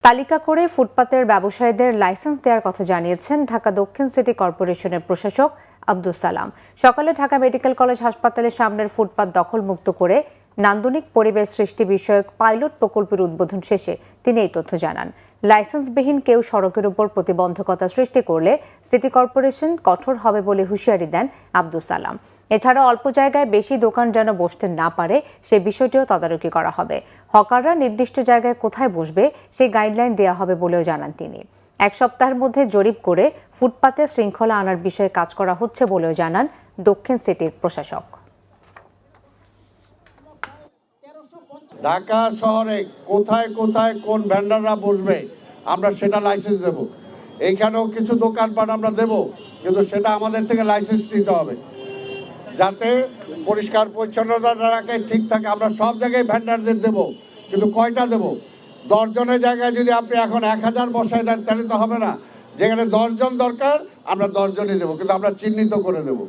তালিকা করে ফুটপাতের ব্যবসায়ীদের লাইসেন্স দেওয়ার কথা জানিয়েছেন ঢাকা দক্ষিণ সিটি কর্পোরেশনের প্রশাসক আব্দুস সালাম। সকালে ঢাকা মেডিকেল কলেজ হাসপাতালের সামনের ফুটপাত দখলমুক্ত করে নান্দনিক পরিবেশ সৃষ্টি বিষয়ক পাইলট প্রকল্পের উদ্বোধন শেষে তিনি এই তথ্য জানান। লাইসেন্সবিহীন কেউ সড়কের উপর প্রতিবন্ধকতা সৃষ্টি করলে সিটি কর্পোরেশন কঠোর হবে বলে হুঁশিয়ারি দেন আব্দুস সালাম। এছাড়া অল্প জায়গায় বেশি দোকান যেন বসতে না পারে সে বিষয়টিও তদারকি করা হবে। হকাররা নির্দিষ্ট জায়গায় কোথায় বসবে সেই গাইডলাইন দেওয়া হবে বলেও জানান তিনি। এক সপ্তাহের মধ্যে জরিপ করে ফুটপাতে শৃঙ্খলা আনার বিষয়ে কাজ করা হচ্ছে বলেও জানান দক্ষিণ সিটির প্রশাসক। ঢাকা শহরে কোথায় কোথায় কোন ভেন্ডাররা বসবে আমরা সেটা লাইসেন্স দেব। এইখানেও কিছু দোকানপাট আমরা দেব, কিন্তু সেটা আমাদের থেকে লাইসেন্স নিতে হবে যাতে পরিষ্কার পরিচ্ছন্নতা রাখে ঠিক থাকে। আমরা সব জায়গায় ভেন্ডারদের দেব, কিন্তু কয়টা দেব? 10 জনের জায়গায় যদি আপনি এখন 1000 বসায় দেন তাহলে তো হবে না। যেখানে 10 জন দরকার আমরা 10 জনই দেবো, কিন্তু আমরা চিহ্নিত করে দেবো।